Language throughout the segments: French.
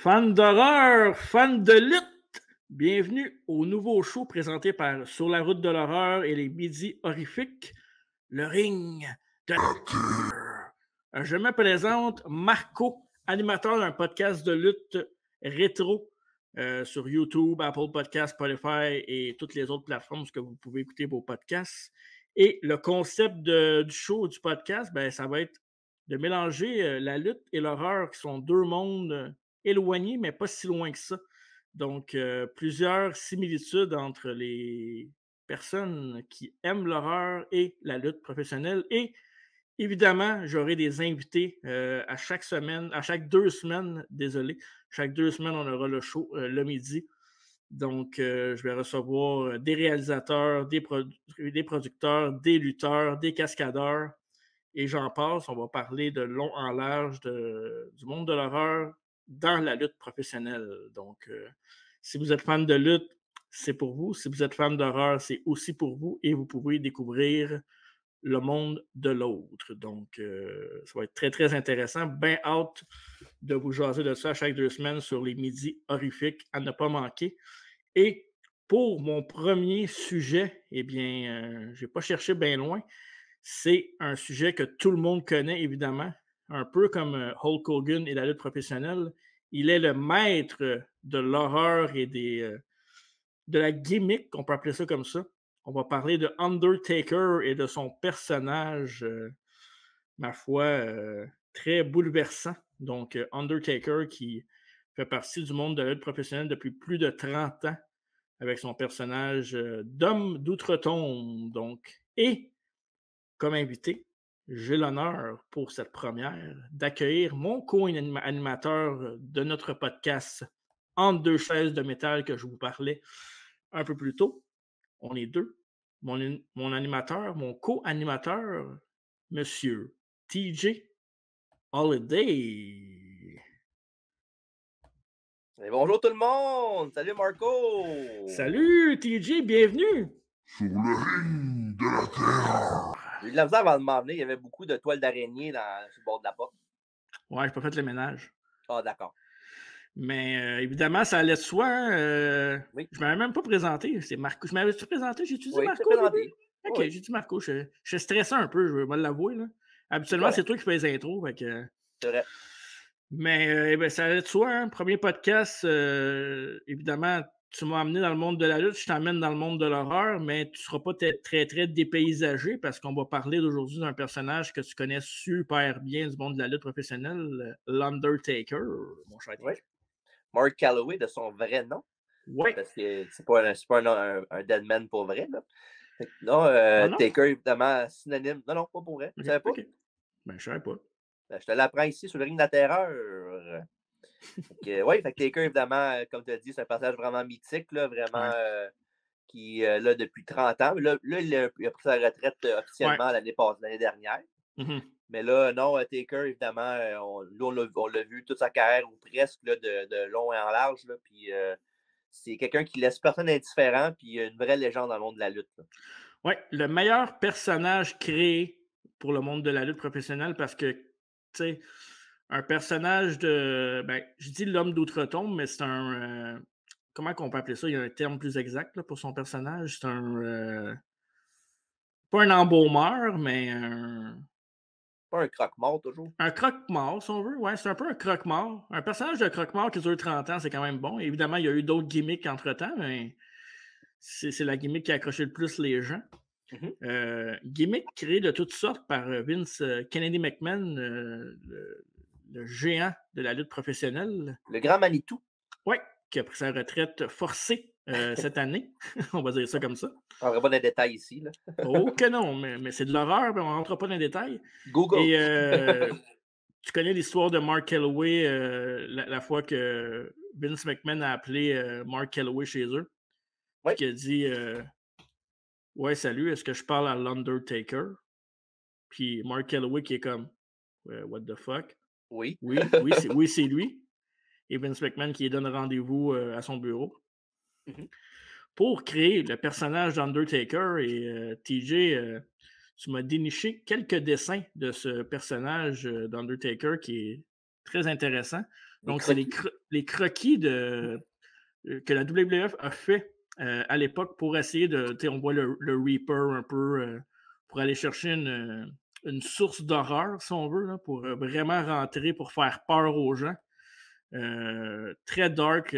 Fans d'horreur, fans de lutte, bienvenue au nouveau show présenté par Sur la route de l'horreur et les midis horrifiques, le ring de l'horreur. Je me présente Marco, animateur d'un podcast de lutte rétro sur YouTube, Apple Podcasts, Spotify et toutes les autres plateformes où vous pouvez écouter vos podcasts. Et le concept du show, du podcast, ça va être de mélanger la lutte et l'horreur, qui sont deux mondes éloignés, mais pas si loin que ça. Donc, plusieurs similitudes entre les personnes qui aiment l'horreur et la lutte professionnelle. Et évidemment, j'aurai des invités à chaque semaine, à chaque 2 semaines, désolé. Chaque 2 semaines, on aura le show le midi. Donc, je vais recevoir des réalisateurs, des producteurs, des lutteurs, des cascadeurs, et j'en passe. On va parler de long en large du monde de l'horreur dans la lutte professionnelle. Donc, si vous êtes fan de lutte, c'est pour vous. Si vous êtes fan d'horreur, c'est aussi pour vous, et vous pouvez découvrir le monde de l'autre. Donc, ça va être très, très intéressant. Bien hâte de vous jaser de ça à chaque 2 semaines sur les midis horrifiques, à ne pas manquer. Et pour mon premier sujet, eh bien, je n'ai pas cherché bien loin. C'est un sujet que tout le monde connaît, évidemment, un peu comme Hulk Hogan et la lutte professionnelle. Il est le maître de l'horreur et de la gimmick, on peut appeler ça comme ça. On va parler de Undertaker et de son personnage, ma foi, très bouleversant. Donc, Undertaker, qui fait partie du monde de la lutte professionnelle depuis plus de 30 ans, avec son personnage d'homme d'outre-tombe. Donc, et comme invité, j'ai l'honneur pour cette première d'accueillir mon co-animateur de notre podcast Entre deux chaises de métal que je vous parlais un peu plus tôt. On est deux. Mon animateur, mon co-animateur, Monsieur TJ Holiday. Et bonjour tout le monde! Salut Marco! Salut TJ, bienvenue! Sur le ring de la terre. J'ai eu de la misère avant de m'en venir, il y avait beaucoup de toiles d'araignée sur le bord de la porte. Ouais, j'ai pas fait le ménage. Ah, d'accord. Mais évidemment, ça allait de soi. Oui. Je ne m'avais même pas présenté. C'est Marco. Je m'avais-tu présenté? J'ai-tu dit Oui, Marco? c'est présenté. Ok, Oui. j'ai dit Marco. Je stressais un peu, je vais l'avouer. Là. Habituellement, c'est toi qui fais les intros. C'est vrai. Mais ça allait de soi. Hein. Premier podcast, évidemment, tu m'as amené dans le monde de la lutte, je t'emmène dans le monde de l'horreur, mais tu ne seras pas très, très dépaysagé, parce qu'on va parler d'aujourd'hui d'un personnage que tu connais super bien du monde de la lutte professionnelle, l'Undertaker, mon cher. Oui. Mark Calloway, de son vrai nom. Oui. Parce que c'est pas un deadman pour vrai. Là. Non, non? Taker, évidemment, synonyme. Non, pas pour vrai. Tu savais pas? Ok. Ben, je savais pas. Je te l'apprends ici sur le ring de la terreur. Oui, Taker, évidemment, comme tu as dit, c'est un personnage vraiment mythique, là, vraiment qui, là, depuis 30 ans. Là il a pris sa retraite officiellement l'année dernière. Mm-hmm. Mais là, non, Taker, évidemment, on l'a vu toute sa carrière, ou presque, là, de long et en large. Là, puis c'est quelqu'un qui laisse personne indifférent, puis une vraie légende dans le monde de la lutte. Oui, le meilleur personnage créé pour le monde de la lutte professionnelle, parce que, tu sais, un personnage je dis l'homme d'outre-tombe, mais c'est un... comment qu'on peut appeler ça? Il y a un terme plus exact là, pour son personnage. C'est un... pas un embaumeur, mais un... Pas un croque-mort, toujours. Un croque-mort, si on veut. Ouais, c'est un peu un croque-mort. Un personnage de croque-mort qui dure 30 ans, c'est quand même bon. Et évidemment, il y a eu d'autres gimmicks entre-temps, mais c'est la gimmick qui a accroché le plus les gens. Mm-hmm. Gimmick créé de toutes sortes par Vince Kennedy McMahon, le géant de la lutte professionnelle. Le grand Manitou. Oui, qui a pris sa retraite forcée cette année. On va dire ça comme ça. On ne rentre pas dans les détails ici. Là. Oh que non, mais c'est de l'horreur, mais on ne rentre pas dans les détails. Google. Et tu connais l'histoire de Mark Calloway, la fois que Vince McMahon a appelé Mark Calloway chez eux. Oui. Qui a dit ouais, salut, est-ce que je parle à l'Undertaker? Puis Mark Calloway qui est comme what the fuck? Oui. Oui, c'est lui. Et Vince McMahon qui lui donne rendez-vous à son bureau. Mm-hmm. Pour créer le personnage d'Undertaker. Et TJ, tu m'as déniché quelques dessins de ce personnage d'Undertaker qui est très intéressant. Donc, c'est les croquis que la WWF a fait à l'époque pour essayer de. On voit le Reaper un peu pour aller chercher une source d'horreur, si on veut, là, pour vraiment rentrer, pour faire peur aux gens. Très dark.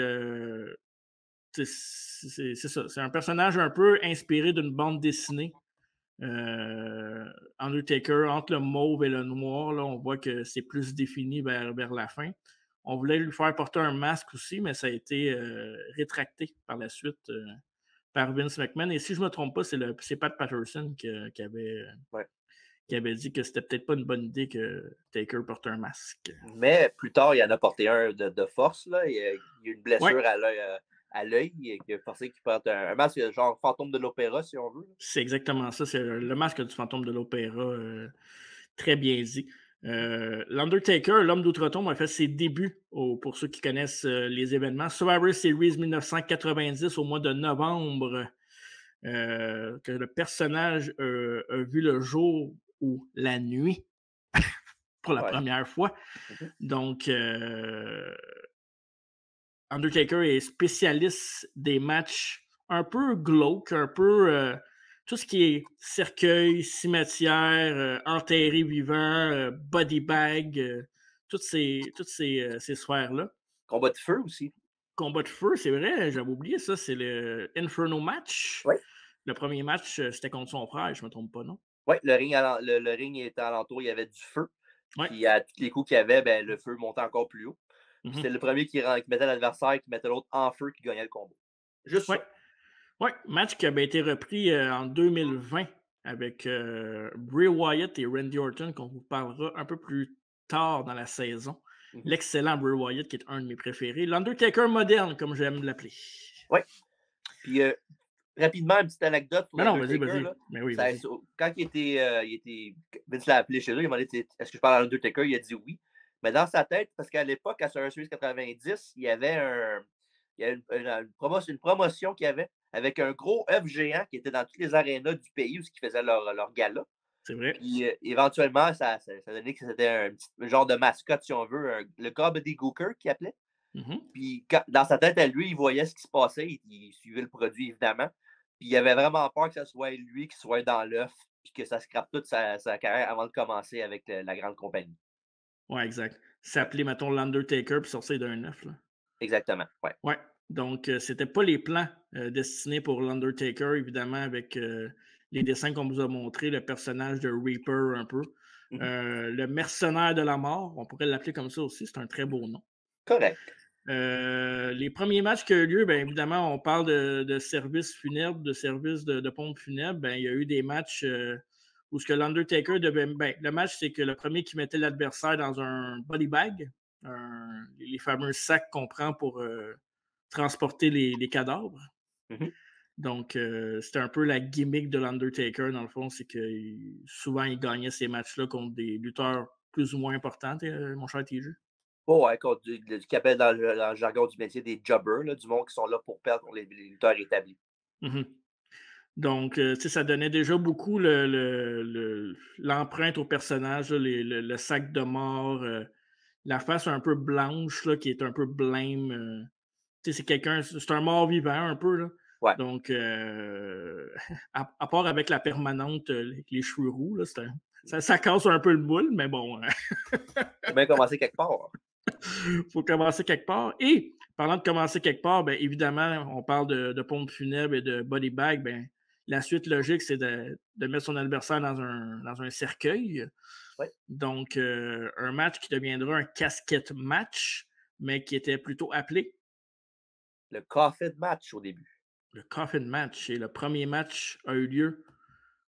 C'est ça. C'est un personnage un peu inspiré d'une bande dessinée. Undertaker, entre le mauve et le noir, là, on voit que c'est plus défini vers la fin. On voulait lui faire porter un masque aussi, mais ça a été rétracté par la suite par Vince McMahon. Et si je ne me trompe pas, c'est Pat Patterson qui avait dit que c'était peut-être pas une bonne idée que Taker porte un masque. Mais plus tard, il en a porté un de force. Là. Il y a eu une blessure à l'œil qui a forcé qu'il porte un masque genre fantôme de l'opéra, si on veut. C'est exactement ça. C'est le masque du fantôme de l'opéra. Très bien dit. L'Undertaker, l'homme d'outre-tombe, a fait ses débuts, pour ceux qui connaissent les événements, Survivor Series 1990 au mois de novembre, que le personnage a vu le jour ou la nuit pour la première fois. Donc, Undertaker est spécialiste des matchs un peu glauques, un peu tout ce qui est cercueil, cimetière, enterré vivant, body bag, toutes ces sphères-là. Combat de feu aussi. Combat de feu, c'est vrai, j'avais oublié ça, c'est le Inferno match. Oui. Le premier match, c'était contre son frère, je ne me trompe pas, non? Oui, le ring était alentour, il y avait du feu. Ouais. Puis à tous les coups qu'il y avait, ben, le feu montait encore plus haut. C'était le premier qui mettait l'adversaire, qui mettait l'autre en feu, qui gagnait le combat. Juste ça. Oui, match qui avait été repris en 2020 avec Bray Wyatt et Randy Orton, qu'on vous parlera un peu plus tard dans la saison. L'excellent Bray Wyatt, qui est un de mes préférés. L'Undertaker moderne, comme j'aime l'appeler. Oui. Puis rapidement, une petite anecdote sur l'Undertaker. Vas-y. Quand il était Vince l'a appelé chez eux, il m'a dit est-ce que je parle à l'Undertaker? Il a dit oui. Mais dans sa tête, parce qu'à l'époque, à Survivor Series 90, il y avait une promotion qu'il y avait avec un gros œuf géant qui était dans toutes les arénas du pays où ils faisaient leur gala. C'est vrai. Puis éventuellement, ça donnait que c'était un genre de mascotte, si on veut, le Comedy Gooker qu'il appelait. Puis dans sa tête à lui, il voyait ce qui se passait, il suivait le produit évidemment. Puis il avait vraiment peur que ce soit lui qui soit dans l'œuf, puis que ça scrape toute sa carrière avant de commencer avec la grande compagnie. Oui, exact. S'appeler, mettons, l'Undertaker puis sortir d'un œuf. Exactement, oui. Ouais. Donc, c'était pas les plans destinés pour l'Undertaker, évidemment, avec les dessins qu'on vous a montrés, le personnage de Reaper un peu. Le mercenaire de la mort, on pourrait l'appeler comme ça aussi, c'est un très beau nom. Correct. Les premiers matchs qui ont eu lieu, bien évidemment, on parle de service funèbre, de service de pompe funèbre. Ben, il y a eu des matchs où ce que l'Undertaker devait. Ben, le match, c'est que le premier qui mettait l'adversaire dans un body bag, les fameux sacs qu'on prend pour transporter les cadavres. Donc, c'était un peu la gimmick de l'Undertaker, dans le fond, c'est que souvent, il gagnait ces matchs-là contre des lutteurs plus ou moins importants, mon cher TJ. Oh, ouais, contre ce qu'ils appellent dans le jargon du métier des jobbers, là, du monde qui sont là pour perdre contre les lutteurs établis. Donc, ça donnait déjà beaucoup l'empreinte au personnage, là, le sac de mort, la face un peu blanche, là, qui est un peu blême. C'est quelqu'un, c'est un mort vivant un peu. Là. Ouais. Donc, à part avec la permanente, avec les cheveux roux, là, ça casse un peu le moule, mais bon. Faut bien commencer quelque part. Faut commencer quelque part. Et parlant de commencer quelque part, bien évidemment, on parle de pompe funèbre et de body bag. Ben, la suite logique, c'est de mettre son adversaire dans un cercueil. Ouais. Donc, un match qui deviendra un casquette match, mais qui était plutôt appelé le coffin match au début. Le coffin match. Et le premier match a eu lieu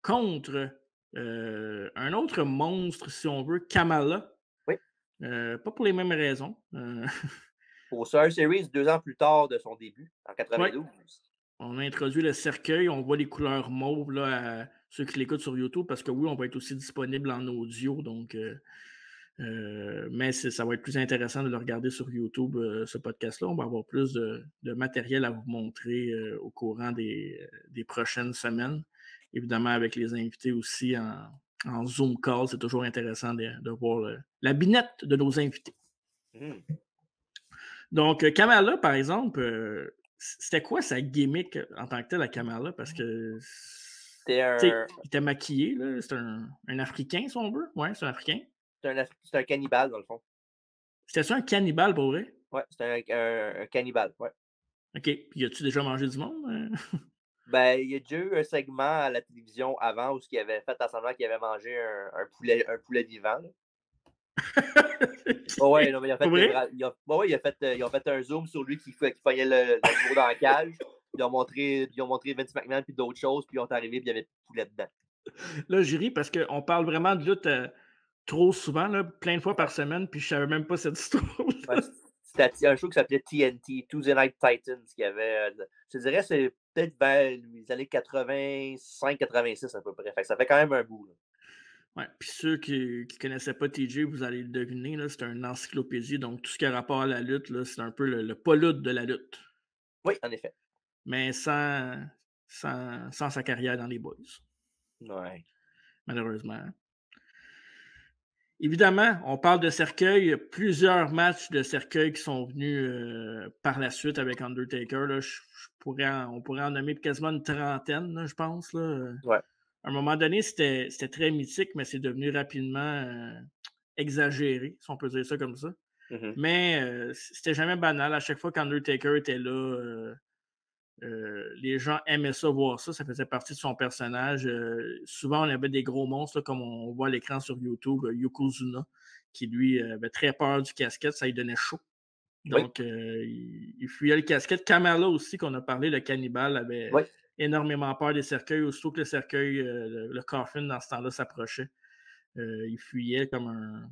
contre un autre monstre, si on veut, Kamala. Oui. Pas pour les mêmes raisons. Pour Survivor Series, 2 ans plus tard de son début, en 92. Ouais. On a introduit le cercueil, on voit les couleurs mauves là, à ceux qui l'écoutent sur YouTube, parce que oui, on va être aussi disponible en audio, donc mais ça va être plus intéressant de le regarder sur YouTube, ce podcast-là. On va avoir plus de matériel à vous montrer au courant des prochaines semaines. Évidemment, avec les invités aussi en Zoom call, c'est toujours intéressant de voir la binette de nos invités. Donc, Kamala, par exemple, c'était quoi sa gimmick en tant que telle à Kamala? Parce que, C'était tu sais, un, il était maquillé, là. C'est un Africain, si on veut. Ouais, c'est un Africain. c'est un cannibale, dans le fond. C'était-tu un cannibale, pour vrai? Ouais, c'est un cannibale, ouais. OK. Puis, as-tu déjà mangé du monde? Ben, il y a déjà eu un segment à la télévision avant où il avait fait à semblant qu'il avait mangé un poulet vivant, là. Oh ouais, non, mais il a Pour fait, vrai? ouais, ils ont fait un zoom sur lui qui pognait l'animaux dans la cage. Ils ont montré Vince McMahon puis d'autres choses, puis ils ont arrivé, puis il y avait plus de poulet dedans. Là, je ris parce qu'on parle vraiment de lutte trop souvent, là, plein de fois Ouais, par semaine, puis je savais même pas cette histoire. ouais, c'était un show qui s'appelait TNT, Tuesday Night Titans, qui avait, je te dirais, c'est peut-être vers les années 85-86 à peu près. Fait que ça fait quand même un bout, là. Ouais, puis ceux qui connaissaient pas TJ, vous allez le deviner, là, c'est une encyclopédie, donc tout ce qui a rapport à la lutte, là, c'est un peu le Paulude de la lutte, Oui, en effet. mais sans sa carrière dans les boys, Ouais. malheureusement. Évidemment, on parle de cercueil, plusieurs matchs de cercueil qui sont venus par la suite avec Undertaker. Là, on pourrait en nommer quasiment une trentaine, là, je pense. Là. Ouais. À un moment donné, c'était très mythique, mais c'est devenu rapidement exagéré, si on peut dire ça comme ça. Mhm. Mais c'était jamais banal. À chaque fois qu'Undertaker était là, les gens aimaient ça, voir ça. Ça faisait partie de son personnage. Souvent, on avait des gros monstres, là, comme on voit à l'écran sur YouTube, Yokozuna, qui lui avait très peur du casquette. Ça lui donnait chaud. Oui, Donc, il fuyait le casquette. Kamala aussi, qu'on a parlé, le cannibale, avait oui, énormément peur des cercueils. Aussitôt que le cercueil, le coffin, dans ce temps-là, s'approchait, il fuyait comme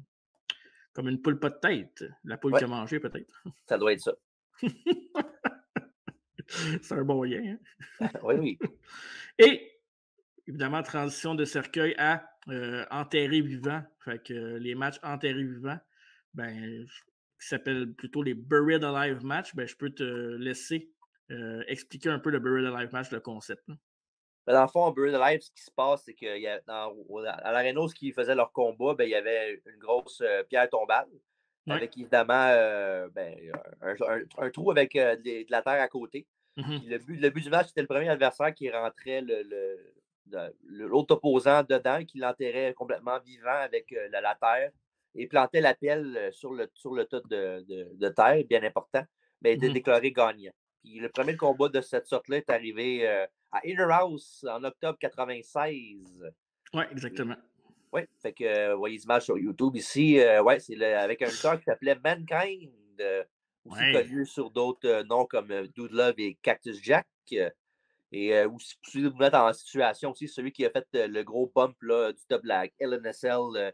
une poule pas de tête. La poule oui, qui a mangé, peut-être. ça doit être ça. C'est un bon lien. Oui, oui. Et, évidemment, transition de cercueil à enterré vivant. Fait que les matchs enterrés vivants, ben, qui s'appellent plutôt les Buried Alive match, ben, je peux te laisser expliquer un peu le Buried Alive match, le concept. Là. Ben, dans le fond, Buried Alive, ce qui se passe, c'est qu'à l'aréna où ils faisaient leur combat, ben, il y avait une grosse pierre tombale, Ouais. avec évidemment ben, un trou avec de la terre à côté. Mhm. Puis le but du match, c'était le premier adversaire qui rentrait l'autre opposant dedans, qui l'enterrait complètement vivant avec la terre et plantait la pelle sur le tas de terre, bien important, mais était Mhm. déclaré gagnant. Puis le premier combat de cette sorte-là est arrivé à Inner House en octobre 96. Ouais, exactement. Oui, fait que voyez les images sur YouTube ici. Ouais, c'est avec un lutteur qui s'appelait Mankind, aussi Ouais. connu sur d'autres noms comme Dude Love et Cactus Jack. Et aussi, pour vous mettre en situation aussi, celui qui a fait le gros bump là, du top de la LNSL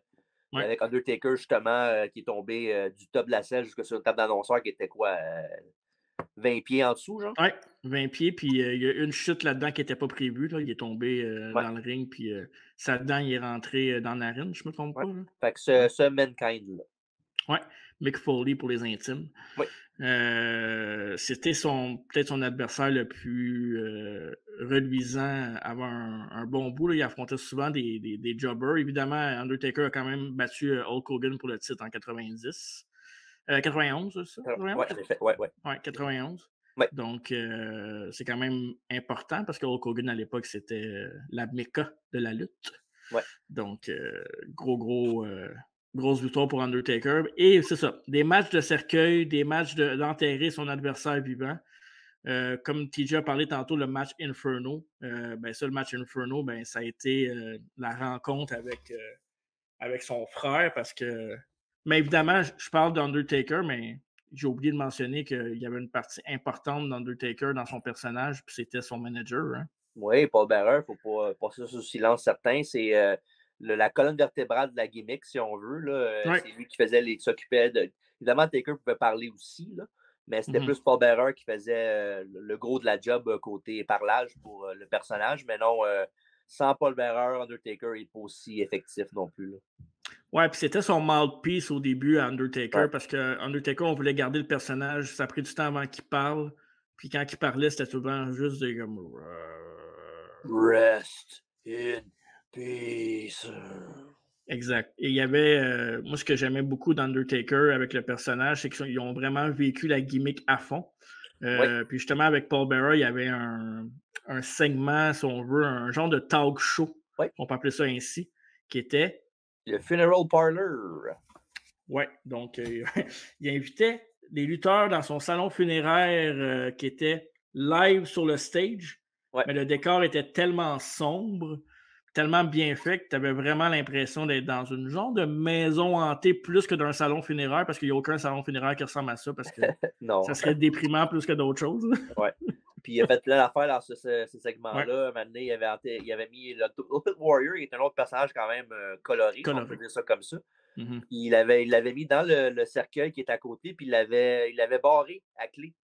Ouais. avec Undertaker, justement, qui est tombé du top de la selle jusqu'à sur une table d'annonceur qui était quoi, 20 pieds en dessous, genre? Ouais, 20 pieds, puis il y a une chute là-dedans qui n'était pas prévue. Là. Il est tombé Ouais, dans le ring, puis sa dent il est rentré dans la narine, je me trompe ouais. pas. Là. Fait que Ouais. ce Mankind-là. Ouais, Mick Foley pour les intimes. Oui, C'était peut-être son adversaire le plus reluisant avant un bon bout. Là. Il affrontait souvent des jobbers. Évidemment, Undertaker a quand même battu Hulk Hogan pour le titre en 90. 91, c'est ça? 91? ouais, en effet, ouais, ouais. Ouais, 91. Ouais. Donc, c'est quand même important parce que Hulk Hogan, à l'époque, c'était la méca de la lutte. Ouais. Donc, grosse victoire pour Undertaker. Et c'est ça, des matchs de cercueil, des matchs d'enterrer son adversaire vivant. Comme TJ a parlé tantôt, le match Inferno. Ben ça, le match Inferno, ben, ça a été la rencontre avec son frère parce que. Mais évidemment, je parle d'Undertaker, mais j'ai oublié de mentionner qu'il y avait une partie importante d'Undertaker dans son personnage, puis c'était son manager. Hein. Oui, Paul Bearer, il ne faut pas passer sous silence certain. C'est la colonne vertébrale de la gimmick, si on veut. Ouais. C'est lui qui s'occupait de. Évidemment, Taker pouvait parler aussi, là, mais c'était Mhm. plus Paul Bearer qui faisait le gros de la job côté parlage pour le personnage. Mais non, sans Paul Bearer, Undertaker n'est pas aussi effectif non plus. Là. Ouais, puis c'était son mouthpiece au début à Undertaker, Ouais. parce que Undertaker, on voulait garder le personnage, ça a pris du temps avant qu'il parle, puis quand il parlait, c'était souvent juste des comme. Rest in peace. Exact. Et il y avait, moi, ce que j'aimais beaucoup d'Undertaker avec le personnage, c'est qu'ils ont vraiment vécu la gimmick à fond. Oui, Puis justement, avec Paul Bearer, il y avait un segment, si on veut, un genre de talk show, oui. on peut appeler ça ainsi, qui était, Le Funeral Parlor. ouais, donc il invitait des lutteurs dans son salon funéraire qui était live sur le stage, Ouais. mais le décor était tellement sombre, tellement bien fait que tu avais vraiment l'impression d'être dans une genre de maison hantée plus que d'un salon funéraire, parce qu'il n'y a aucun salon funéraire qui ressemble à ça, parce que Non. ça serait déprimant plus que d'autres choses. Ouais. Puis il a fait plein d'affaires dans ce Ouais. segment-là. Un moment donné, il avait mis l'Ultimate Warrior, qui est un autre personnage quand même coloré, si on peut Coloré. dire ça comme ça. Mhm. Puis il l'avait mis dans le cercueil qui est à côté, puis il l'avait barré à clé.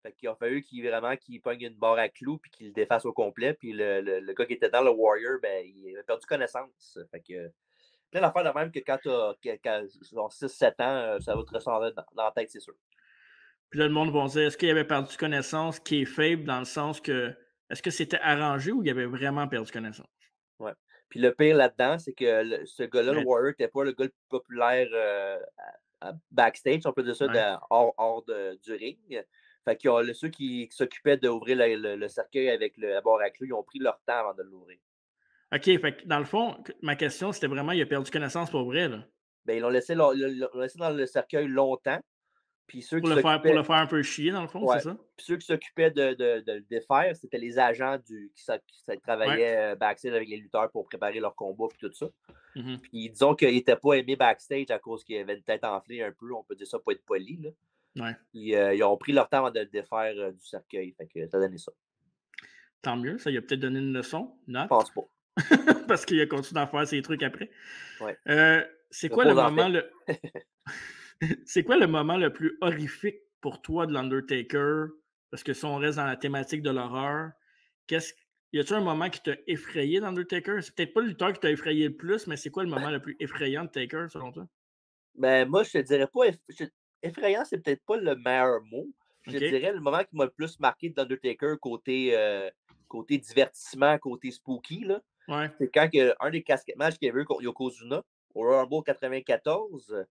Fait qu'il a fallu qu'il pogne une barre à clous puis qu'il le défasse au complet. Puis le gars qui était dans le Warrior, ben, il avait perdu connaissance. Fait que plein d'affaires de même que quand tu as genre 6-7 ans, ça va te ressembler dans la tête, c'est sûr. Puis là, le monde va dire, est-ce qu'il avait perdu connaissance, qui est faible, dans le sens que, est-ce que c'était arrangé ou il avait vraiment perdu connaissance? Ouais. Puis le pire là-dedans, c'est que ce gars-là, le Ouais. Warrior, n'était pas le gars le plus populaire backstage, on peut dire ça, Ouais. hors du ring. Fait que ceux qui s'occupaient d'ouvrir le cercueil avec la barre à clous, ils ont pris leur temps avant de l'ouvrir. OK, fait que dans le fond, ma question, c'était vraiment, il a perdu connaissance pour vrai, là. Ben, ils l'ont laissé dans le cercueil longtemps. Puis ceux Pour qui le s'occupaient. faire un peu chier, dans le fond, c'est Ouais. ça? Puis ceux qui s'occupaient de le défaire, c'était les agents qui travaillaient backstage avec les lutteurs pour préparer leur combat et tout ça. Mhm. Puis disons qu'ils n'étaient pas aimés backstage à cause qu'il avait une tête enflée un peu, on peut dire ça pour être poli. Là. Ouais. Puis ils ont pris leur temps avant de le défaire du cercueil. Fait que ça a donné ça. Tant mieux, ça lui a peut-être donné une leçon, Je note, pense pas. parce qu'il a continué à faire ses trucs après. Ouais. C'est Le quoi le pause en moment fait. c'est quoi le moment le plus horrifique pour toi de l'Undertaker? Parce que si on reste dans la thématique de l'horreur, y a-t-il un moment qui t'a effrayé d'Undertaker? C'est peut-être pas le lutteur qui t'a effrayé le plus, mais c'est quoi le moment le plus effrayant de Taker, selon toi? Ben, moi, je te dirais pas. Effrayant, c'est peut-être pas le meilleur mot. Je te OK? dirais le moment qui m'a le plus marqué d'Undertaker côté divertissement, côté spooky, là. Ouais. C'est quand un des casquettes matchs qu'il y avait eu contre Yokozuna au Rumble 94,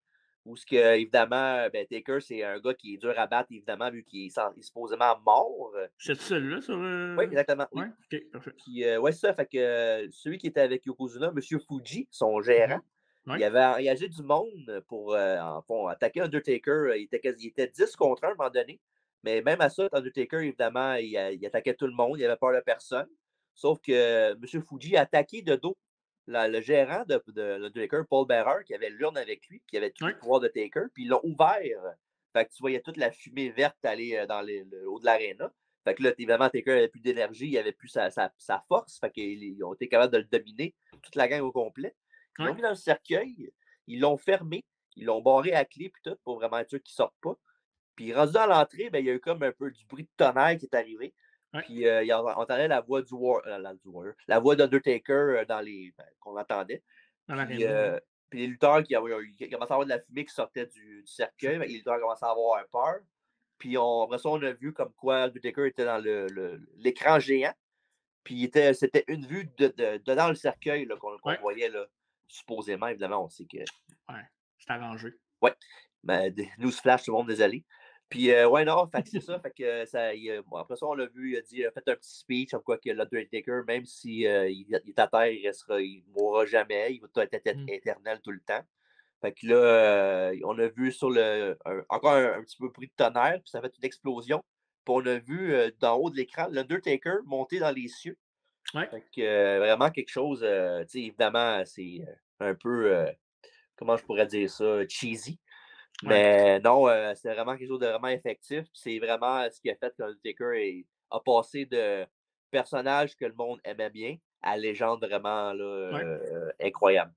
où évidemment, ben, Taker, c'est un gars qui est dur à battre, évidemment, vu qu'il est supposément mort. C'est celui-là sur. Oui, exactement, oui. Ouais? OK, parfait. Puis, ouais, c'est ça. Fait que celui qui était avec Yokozuna, M. Fuji, son gérant, Ouais. il avait engagé du monde pour en fond, attaquer Undertaker. Il était 10 contre 1 à un moment donné. Mais même à ça, Undertaker, évidemment, il attaquait tout le monde. Il n'avait peur de personne. Sauf que M. Fuji a attaqué de dos le gérant de Undertaker, Paul Bearer, qui avait l'urne avec lui, qui avait tous les Ouais. pouvoirs de Taker. Puis ils l'ont ouvert. Fait que tu voyais toute la fumée verte aller dans le haut de l'aréna. Fait que là, évidemment, Taker avait plus d'énergie, il avait plus sa force. Fait qu'ils ont été capables de le dominer, toute la gang au complet. Ils l'ont Ouais. mis dans le cercueil, ils l'ont fermé, ils l'ont barré à clé, puis tout, pour vraiment être sûr qu'il ne sorte pas. Puis rendu dans l'entrée, ben, il y a eu comme un peu du bruit de tonnerre qui est arrivé. Ouais. Puis on entendait la voix la voix d'Undertaker qu'on entendait. Dans Puis, l'aréna. puis les lutteurs qui commençaient à avoir de la fumée qui sortait du cercueil, ben, les lutteurs commençaient à avoir peur. Puis après ça, on a vu comme quoi Undertaker était dans l'écran géant. Puis c'était une vue dedans le cercueil qu'on Ouais. voyait, là, supposément. Évidemment, on sait que. Ouais. C'est arrangé. Ouais. Ben, newsflash, tout le monde, désolé. Puis, ouais, non, fait que c'est ça. Fait que bon, après ça, on l'a vu, il a fait un petit speech comme quoi que l'Undertaker, même s'il il est à terre, il ne mourra jamais. Il va être éternel tout le temps. Fait que là, on a vu encore un petit peu bruit de tonnerre, puis ça a fait une explosion. Puis on a vu d'en haut de l'écran l'Undertaker monter dans les cieux. Ouais. Fait que vraiment quelque chose, tu sais, évidemment, c'est un peu, comment je pourrais dire ça, cheesy. Ouais. Mais non, c'est vraiment quelque chose de vraiment effectif. Puis c'est vraiment ce qui a fait que l'Undertaker a passé de personnage que le monde aimait bien à légende vraiment là, Ouais. incroyable.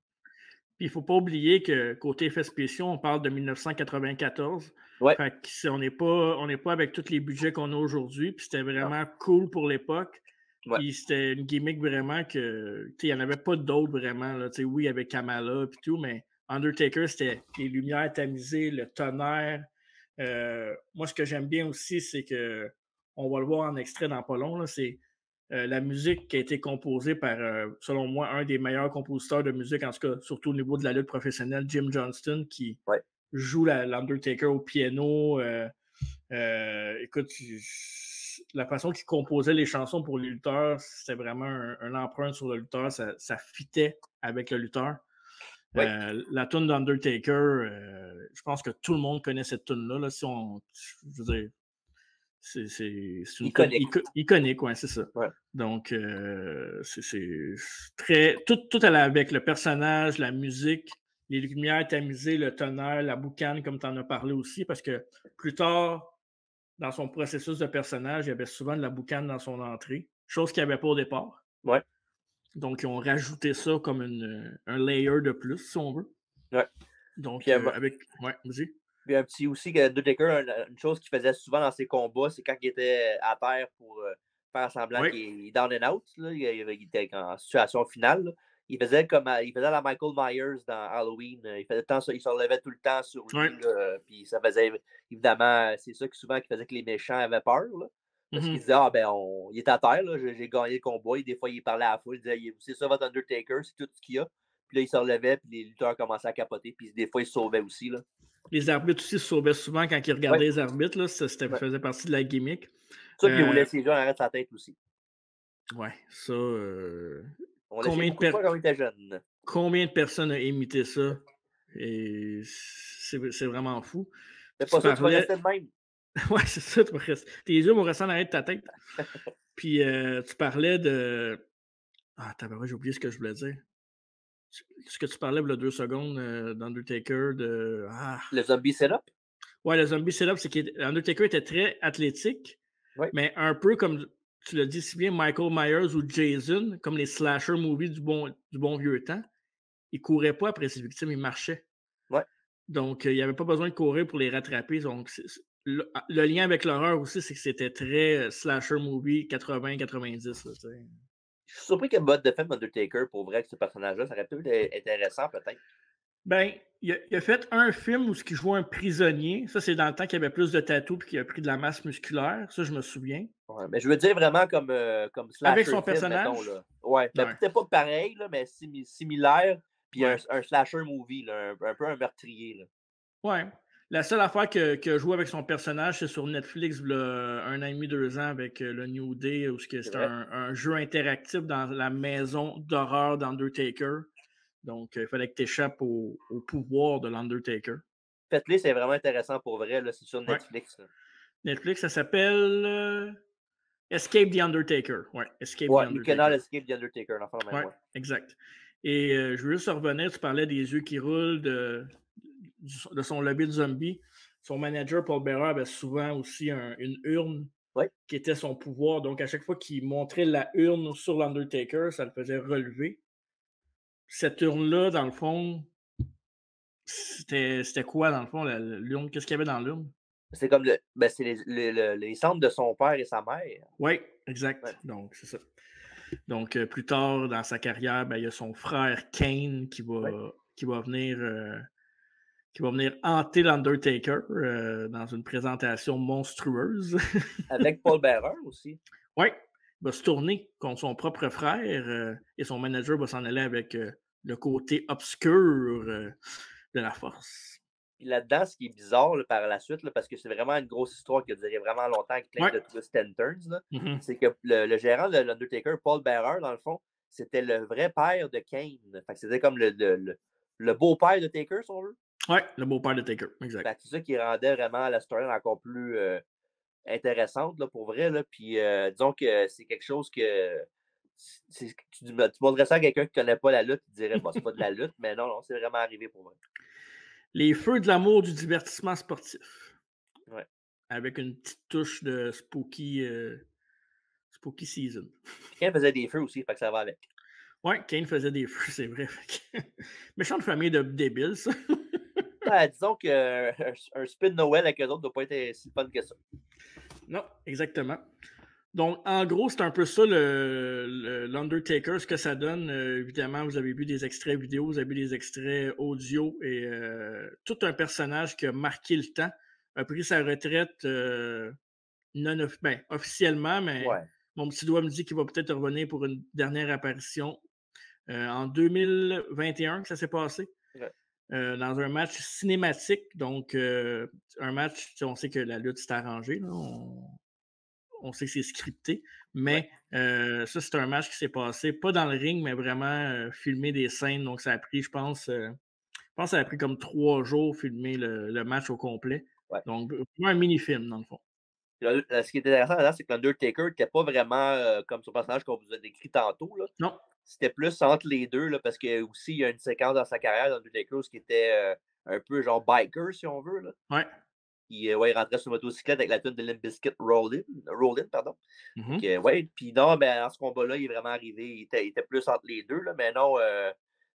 Puis il ne faut pas oublier que côté effets spéciaux, on parle de 1994. Ouais. Fait que on n'est pas avec tous les budgets qu'on a aujourd'hui. Puis c'était vraiment cool pour l'époque. Ouais. Puis c'était une gimmick vraiment que, il n'y en avait pas d'autres vraiment. Là. Oui, avec Kamala et tout, mais Undertaker, c'était les lumières tamisées, le tonnerre. Moi, ce que j'aime bien aussi, c'est que, on va le voir en extrait dans pas long, là, c'est La musique qui a été composée par, selon moi, un des meilleurs compositeurs de musique, en tout cas, surtout au niveau de la lutte professionnelle, Jim Johnston, qui Ouais. joue l'Undertaker au piano. Écoute, la façon qu'il composait les chansons pour les lutteurs, c'était vraiment un empreinte sur le lutteur. Ça fitait avec le lutteur. Oui. La tune d'Undertaker, je pense que tout le monde connaît cette tune-là. Là, je veux dire, c'est une Iconique. Iconique, ouais, c'est ça. Ouais. Donc, c'est très. Tout allait avec le personnage, la musique, les lumières tamisées, le tonnerre, la boucane, comme tu en as parlé aussi, parce que plus tard, dans son processus de personnage, il y avait souvent de la boucane dans son entrée, chose qu'il n'y avait pas au départ. Ouais. Donc, ils ont rajouté ça comme un layer de plus, si on veut. Ouais. Donc, Puis, ouais, vas-y. Puis un petit aussi, que Undertaker, une chose qu'il faisait souvent dans ses combats, c'est quand il était à terre pour faire semblant Ouais. qu'il est down and out, là, il était en situation finale, là. Il faisait la Michael Myers dans Halloween. Il faisait tant ça, il se relevait tout le temps sur lui. Ouais. Là, puis ça faisait, évidemment, c'est ça souvent qui faisait que les méchants avaient peur. Là, parce Mhm. qu'il disait, il est à terre, là, j'ai gagné le combat. Et des fois, il parlait à la foule, il disait, c'est ça votre Undertaker, c'est tout ce qu'il y a. Puis là, il se relevait, puis les lutteurs commençaient à capoter. Puis des fois, ils se sauvaient aussi. Là. Les arbitres aussi se sauvaient souvent quand ils regardaient Ouais. les arbitres. Là, ça faisait partie de la gimmick. Ça, puis il roulait ses jeux en arrière de sa tête aussi. Ouais, ça. On l'a fait beaucoup de fois quand on était jeune. Combien de personnes ont imité ça? Et c'est vraiment fou. C'est pas ça, tu vas rester de même. Ouais, c'est ça, tes yeux vont rester en arrière de ta tête. Puis tu parlais de. Ah, j'ai oublié ce que je voulais dire. Ce que tu parlais il y a 2 secondes d'Undertaker, de. Ah. Le zombie setup? Ouais, le zombie setup, c'est qu'Undertaker était très athlétique, ouais. Mais un peu comme tu l'as dit si bien, Michael Myers ou Jason, comme les slasher movies du bon vieux temps, ils couraient pas après ses victimes, ils marchaient. Ouais. Donc, il n'y avait pas besoin de courir pour les rattraper. Donc, le lien avec l'horreur aussi, c'est que c'était très slasher movie 80-90. Je suis surpris qu'il y ait mode de film Undertaker pour vrai que ce personnage-là, ça aurait pu être intéressant peut-être. Ben, il a fait un film où il jouait un prisonnier. Ça, c'est dans le temps qu'il y avait plus de tatous et qu'il a pris de la masse musculaire. Ça, je me souviens. Ouais, mais je veux dire vraiment comme slasher. Avec son film, personnage? Mettons, là. Ouais, mais peut-être pas pareil, là, mais similaire. Puis un slasher movie, là, un peu un meurtrier. Là. Ouais. La seule affaire qu'il a joué avec son personnage, c'est sur Netflix, il y a 1 an et demi, 2 ans, avec le New Day, où c'est un jeu interactif dans la maison d'horreur d'Undertaker. Donc, il fallait que tu échappes au pouvoir de l'Undertaker. Faites-le, c'est vraiment intéressant pour vrai. C'est sur Netflix. Ouais. Netflix, ça s'appelle Escape the Undertaker. Ouais, Escape the Undertaker. You cannot escape the Undertaker. Ouais, exact. Et je veux juste revenir, tu parlais des yeux qui roulent, de son lobby de zombie. Son manager, Paul Bearer, avait souvent aussi une urne qui était son pouvoir. Donc, à chaque fois qu'il montrait la urne sur l'Undertaker, ça le faisait relever. Cette urne-là, dans le fond, c'était quoi, dans le fond, l'urne? Qu'est-ce qu'il y avait dans l'urne? C'est comme c'est les cendres de son père et sa mère. Oui, exact. Ouais. Donc, c'est ça. Donc, plus tard dans sa carrière, il y a son frère Kane qui va venir hanter l'Undertaker dans une présentation monstrueuse. Avec Paul Bearer aussi. Oui, il va se tourner contre son propre frère et son manager va s'en aller avec le côté obscur de la force. Puis là-dedans, ce qui est bizarre là, par la suite, là, parce que c'est vraiment une grosse histoire qui a duré vraiment longtemps avec plein de twists and turns, c'est que le gérant de l'Undertaker, Paul Bearer, dans le fond, c'était le vrai père de Kane. Fait que c'était comme le beau-père de Taker, si on veut. Oui, le beau-père de Taker, exact. C'est ça qui rendait vraiment la story encore plus intéressante, là, pour vrai. Là. Puis disons que c'est quelque chose que tu montrerais ça à quelqu'un qui ne connaît pas la lutte, il dirait c'est pas de la lutte, mais non, c'est vraiment arrivé pour vrai. Les feux de l'amour du divertissement sportif. Ouais. Avec une petite touche de spooky season. Kane faisait des feux aussi, fait que ça va avec. Oui, Kane faisait des feux, c'est vrai. Méchante famille de débiles, ça. Disons qu'un spin de Noël avec eux autres ne doit pas être si fun que ça. Non, exactement. Donc, en gros, c'est un peu ça l'Undertaker, ce que ça donne. Évidemment, vous avez vu des extraits vidéo, vous avez vu des extraits audio et tout un personnage qui a marqué le temps, a pris sa retraite officiellement, mais mon petit doigt me dit qu'il va peut-être revenir pour une dernière apparition en 2021 que ça s'est passé. Ouais. Dans un match cinématique. Donc, un match, on sait que la lutte s'est arrangée. Là, on sait que c'est scripté. Mais ça, c'est un match qui s'est passé, pas dans le ring, mais vraiment filmer des scènes. Donc, ça a pris, je pense que ça a pris comme 3 jours filmer le match au complet. Ouais. Donc, un mini-film, dans le fond. Ce qui est intéressant là-dedans, c'est que l'Undertaker n'était pas vraiment comme son personnage qu'on vous a décrit tantôt. Là. Non. C'était plus entre les deux, là, parce qu'il aussi, il y a une séquence dans sa carrière d'Undertaker qui était un peu genre biker, si on veut. Là. Ouais. Il rentrait sur une motocyclette avec la tune de Limp Bizkit Rollin', pardon. Mm-hmm. Puis non, ben, dans ce combat-là, il est vraiment arrivé. Il était plus entre les deux, là, mais non,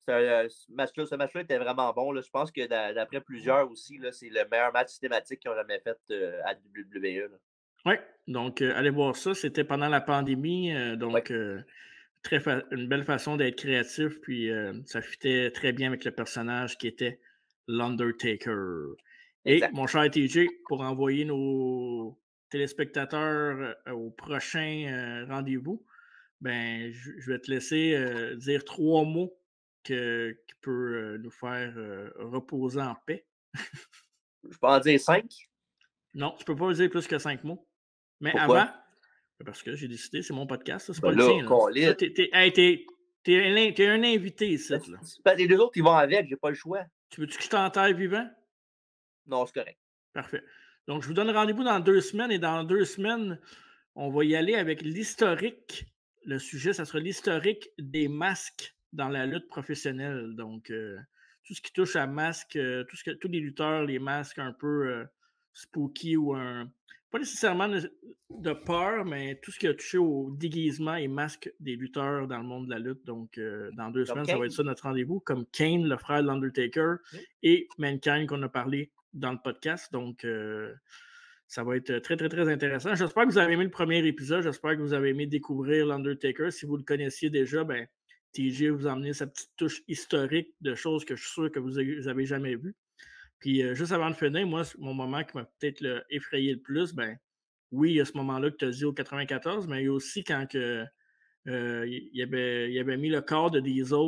ce match-là était vraiment bon. Là. Je pense que d'après plusieurs aussi, là, c'est le meilleur match cinématique qu'ils ont jamais fait à WWE. Oui, donc allez voir ça. C'était pendant la pandémie, donc une belle façon d'être créatif, puis ça fitait très bien avec le personnage qui était l'Undertaker. Et mon cher TJ, pour envoyer nos téléspectateurs au prochain rendez-vous, ben, je vais te laisser dire 3 mots qui peut nous faire reposer en paix. Je peux en dire 5? Non, tu peux pas dire plus que 5 mots. Mais Pourquoi? avant, parce que j'ai décidé, c'est mon podcast, ça, c'est Ben pas là, le tien. Là. T'es un invité ici. Là. Les deux autres, ils vont avec, j'ai pas le choix. Tu veux-tu que je t'enterre vivant? Non, c'est correct. Parfait. Donc, je vous donne rendez-vous dans 2 semaines et dans 2 semaines, on va y aller avec l'historique. Le sujet, ça sera l'historique des masques dans la lutte professionnelle. Donc, tout ce qui touche à masques, tous les lutteurs, les masques un peu spooky ou pas nécessairement de peur, mais tout ce qui a touché au déguisement et masques des lutteurs dans le monde de la lutte. Donc, dans 2 semaines, ça va être ça notre rendez-vous, comme Kane, le frère de l'Undertaker, et Mankind qu'on a parlé dans le podcast. Donc, ça va être très, très, très intéressant. J'espère que vous avez aimé le premier épisode. J'espère que vous avez aimé découvrir l'Undertaker. Si vous le connaissiez déjà, ben, TJ vous a amené sa petite touche historique de choses que je suis sûr que vous n'avez jamais vues. Puis, juste avant de finir, moi, mon moment qui m'a peut-être effrayé le plus, ben, oui, il y a ce moment-là que tu as dit au 94, mais il y a aussi quand il avait mis le corps de Diesel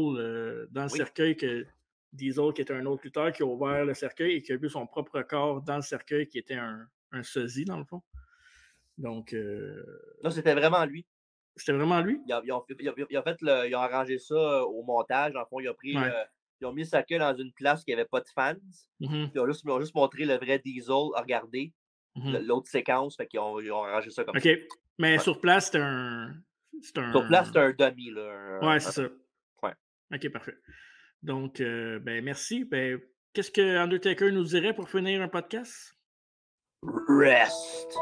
dans le cercueil, que Diesel, qui était un autre lutteur, qui a ouvert le cercueil et qui a vu son propre corps dans le cercueil, qui était un sosie, dans le fond. Donc. Non, c'était vraiment lui. C'était vraiment lui? Ils ont arrangé ça au montage. En fond, ils ont mis sa queue dans une place où il n'y avait pas de fans. Mm-hmm. Ils ont juste montré le vrai Diesel à regarder. L'autre séquence, fait qu'ils ont arrangé ça comme ça. OK. Mais sur place, c'était un. Sur place, c'était un dummy. Là, ouais, c'est ça. Ouais. OK, parfait. Donc, ben, merci. Ben, qu'est-ce que Undertaker nous dirait pour finir un podcast? Rest.